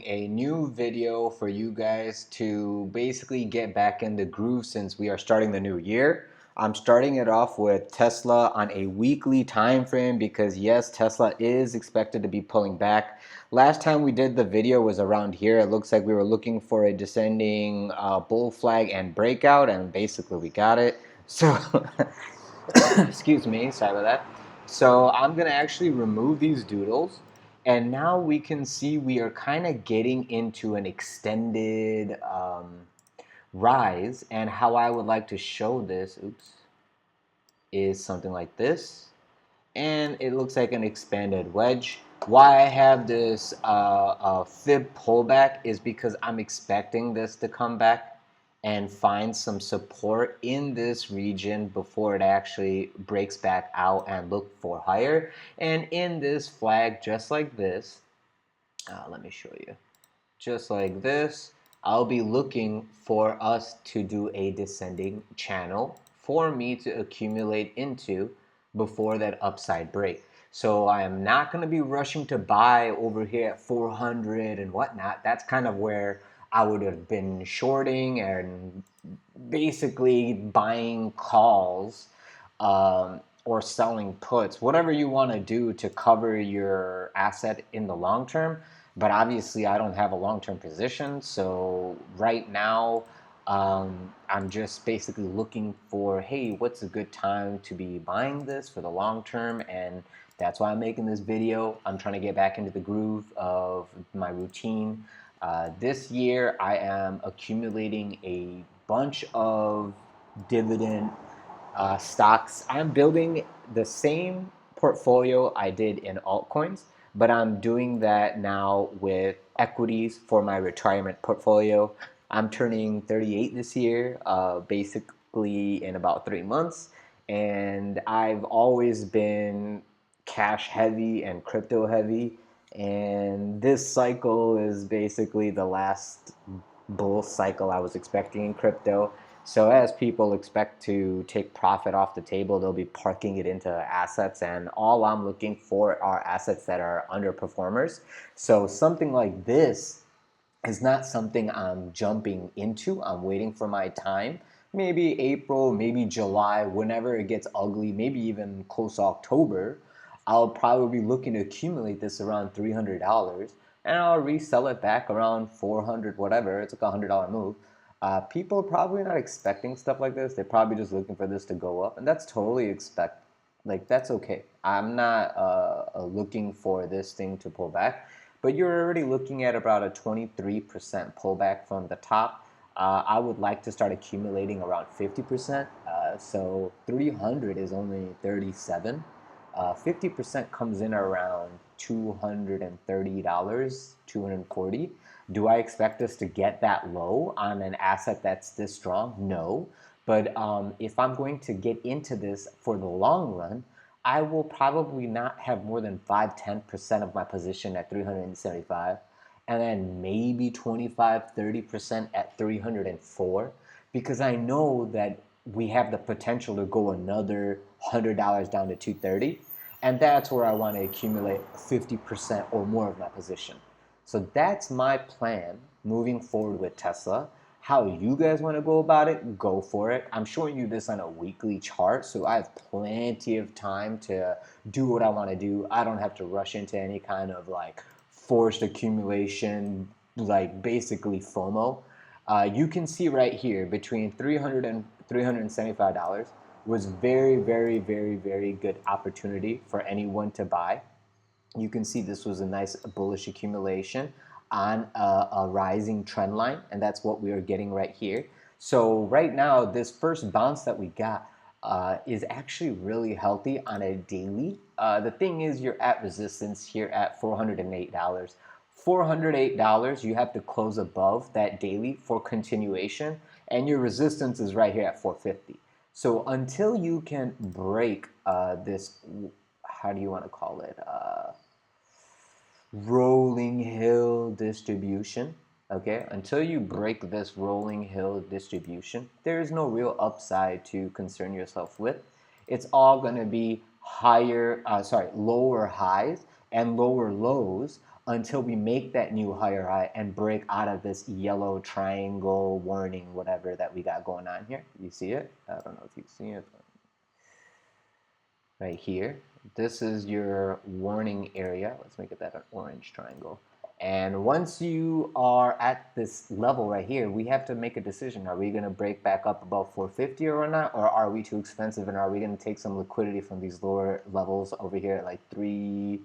A new video for you guys to basically get back in the groove since we are starting the new year. I'm starting it off with Tesla on a weekly time frame because yes, Tesla is expected to be pulling back. Last time we did the video was around here. It looks like we were looking for a descending bull flag and breakout, and basically we got it. So excuse me, sorry about that. So I'm gonna actually remove these doodles, and now we can see we are kind of getting into an extended rise. And how I would like to show this, is something like this. And it looks like an expanded wedge. Why I have this fib pullback is because I'm expecting this to come back and find some support in this region before it actually breaks back out and look for higher. And in this flag, just like this, let me show you. Just like this, I'll be looking for us to do a descending channel for me to accumulate into before that upside break. So I am not going to be rushing to buy over here at 400 and whatnot. That's kind of where I would have been shorting and basically buying calls or selling puts, whatever you want to do to cover your asset in the long term. But obviously, I don't have a long-term position, so right now I'm just basically looking for, hey, what's a good time to be buying this for the long term? And that's why I'm making this video. I'm trying to get back into the groove of my routine. This year, I am accumulating a bunch of dividend stocks. I'm building the same portfolio I did in altcoins, but I'm doing that now with equities for my retirement portfolio. I'm turning 38 this year, basically in about 3 months, and I've always been cash heavy and crypto heavy. And this cycle is basically the last bull cycle I was expecting in crypto. So as people expect to take profit off the table, they'll be parking it into assets, and all I'm looking for are assets that are underperformers. So something like this is not something I'm jumping into. I'm waiting for my time. Maybe April, maybe July, whenever it gets ugly, maybe even close to October, I'll probably be looking to accumulate this around $300, and I'll resell it back around 400, whatever. It's like $100 move. People are probably not expecting stuff like this. They're probably just looking for this to go up, and that's totally that's okay. I'm not looking for this thing to pull back, but you're already looking at about a 23% pullback from the top. I would like to start accumulating around 50%. So 300 is only 37. 50% comes in around $230, $240. Do I expect us to get that low on an asset that's this strong? No. But if I'm going to get into this for the long run, I will probably not have more than 5-10% of my position at 375, and then maybe 25-30% at 304, because I know that we have the potential to go another $100 down to 230, and that's where I want to accumulate 50% or more of my position. So that's my plan moving forward with Tesla. How you guys want to go about it, go for it. I'm showing you this on a weekly chart, so I have plenty of time to do what I want to do. I don't have to rush into any kind of like forced accumulation, like basically FOMO. You can see right here between $300 and $375 was very, very, very, very good opportunity for anyone to buy. You can see this was a nice bullish accumulation on a rising trend line, and that's what we are getting right here. So right now, this first bounce that we got is actually really healthy on a daily. The thing is, you're at resistance here at $408. $408, you have to close above that daily for continuation, and your resistance is right here at 450. So until you can break this, how do you want to call it? Rolling hill distribution. Okay, until you break this rolling hill distribution, there is no real upside to concern yourself with. It's all going to be lower highs and lower lows until we make that new higher high and break out of this yellow triangle warning, whatever that we got going on here. You see it? I don't know if you see it. Right here. This is your warning area. Let's make it that an orange triangle. And once you are at this level right here, we have to make a decision. Are we going to break back up above 450 or not? Or are we too expensive? And are we going to take some liquidity from these lower levels over here at like 330,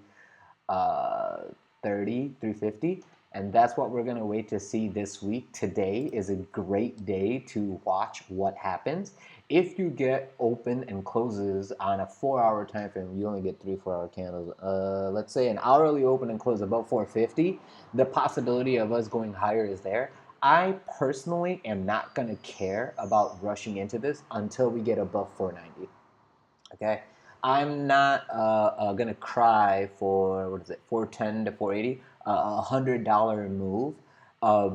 350? And that's what we're going to wait to see this week. Today is a great day to watch what happens. If you get open and closes on a 4-hour time frame, you only get 3 4-hour candles. Let's say an hourly open and close about 450. The possibility of us going higher is there. I personally am not going to care about rushing into this until we get above 490. Okay, I'm not gonna cry for what is it, 410 to 480, $100 move,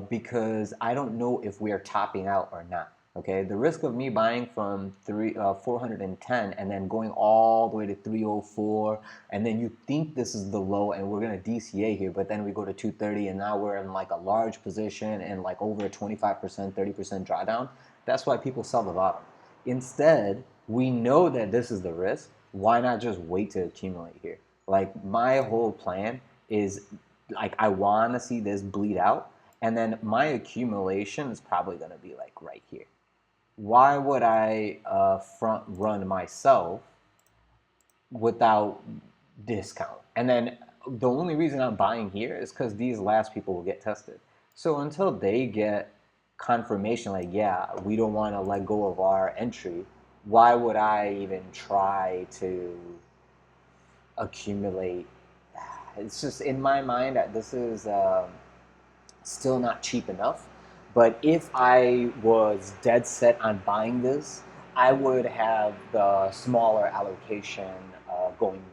because I don't know if we are topping out or not. Okay, the risk of me buying from 410 and then going all the way to 304, and then you think this is the low and we're gonna DCA here, but then we go to 230 and now we're in like a large position and like over a 25%, 30% drawdown. That's why people sell the bottom. Instead, we know that this is the risk. Why not just wait to accumulate here? Like my whole plan is like I want to see this bleed out, and then my accumulation is probably going to be like right here. Why would I front run myself without discount? And then the only reason I'm buying here is because these last people will get tested. So until they get confirmation, like, yeah, we don't want to let go of our entry, why would I even try to accumulate? It's just in my mind that this is still not cheap enough. But if I was dead set on buying this, I would have the smaller allocation going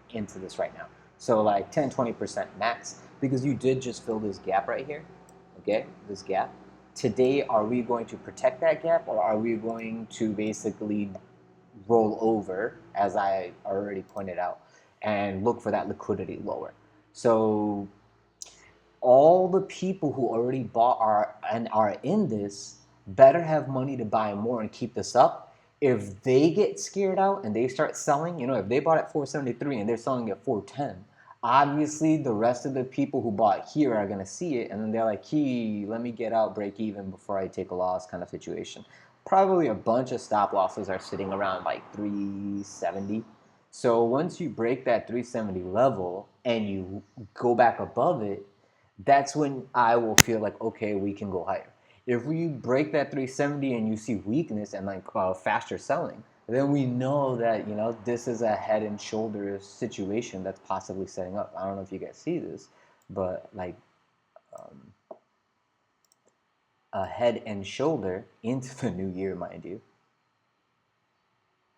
into this right now. So like 10, 20% max, because you did just fill this gap right here. Okay, this gap. Today, are we going to protect that gap, or are we going to basically roll over, as I already pointed out, and look for that liquidity lower? So all the people who already bought are in this better have money to buy more and keep this up. If they get scared out and they start selling, if they bought at 473 and they're selling at 410, obviously the rest of the people who bought here are going to see it, and then they're like, let me get out, break even before I take a loss, kind of situation. Probably a bunch of stop losses are sitting around like 370. So once you break that 370 level and you go back above it, that's when I will feel like, okay, we can go higher. If we break that 370 and you see weakness and like faster selling, then we know that this is a head and shoulders situation that's possibly setting up. I don't know if you guys see this, but like a head and shoulder into the new year, mind you.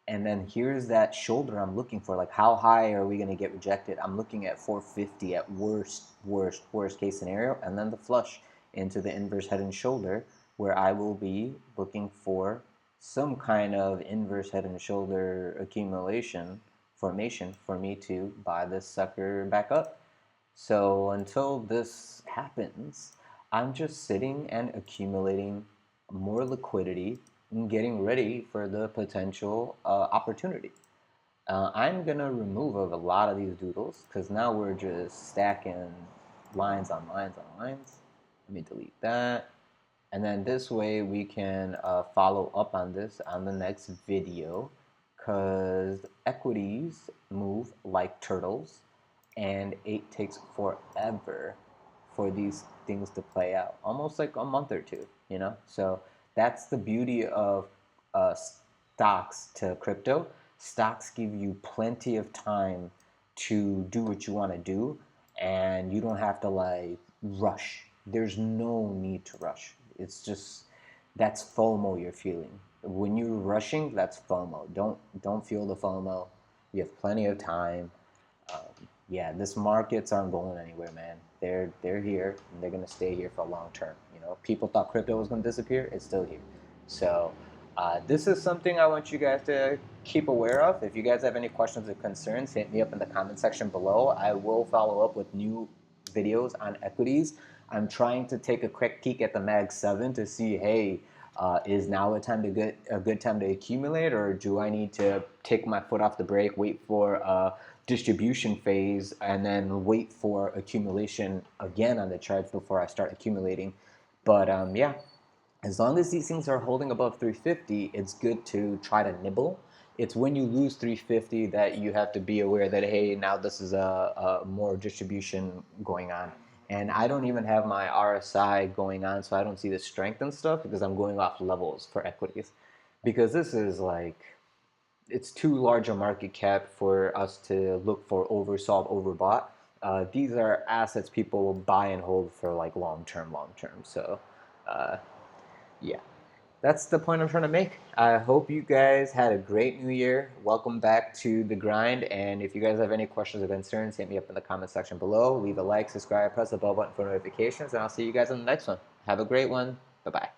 And then here's that shoulder I'm looking for. Like, how high are we going to get rejected? I'm looking at 450 at worst case scenario, and then the flush into the inverse head and shoulder, where I will be looking for some kind of inverse head and shoulder accumulation formation for me to buy this sucker back up. So until this happens, I'm just sitting and accumulating more liquidity and getting ready for the potential opportunity. I'm going to remove a lot of these doodles because now we're just stacking lines on lines on lines. Let me delete that. And then this way we can follow up on this on the next video, because equities move like turtles and it takes forever for these things to play out, almost like a month or two, So that's the beauty of stocks to crypto. Stocks give you plenty of time to do what you want to do, and you don't have to like rush. There's no need to rush. It's just that's FOMO you're feeling. When you're rushing, that's FOMO. Don't feel the FOMO. You have plenty of time. Yeah, this markets aren't going anywhere, man. They're here and they're gonna stay here for a long term. People thought crypto was gonna disappear. It's still here. So this is something I want you guys to keep aware of. If you guys have any questions or concerns, hit me up in the comment section below. I will follow up with new videos on equities, I'm trying to take a quick peek at the Mag 7 to see, hey, is now a good time to accumulate, or do I need to take my foot off the brake, wait for a distribution phase, and then wait for accumulation again on the charts before I start accumulating? But yeah, as long as these things are holding above 350, it's good to try to nibble. It's when you lose 350 that you have to be aware that, hey, now this is a more distribution going on. And I don't even have my RSI going on, so I don't see the strength and stuff because I'm going off levels for equities. Because this is like, it's too large a market cap for us to look for oversold, overbought. These are assets people will buy and hold for like long term, long term. So, uh, yeah, that's the point I'm trying to make. I hope you guys had a great new year. Welcome back to the grind. And if you guys have any questions or concerns, hit me up in the comment section below. Leave a like, subscribe, press the bell button for notifications, and I'll see you guys in the next one. Have a great one. Bye bye.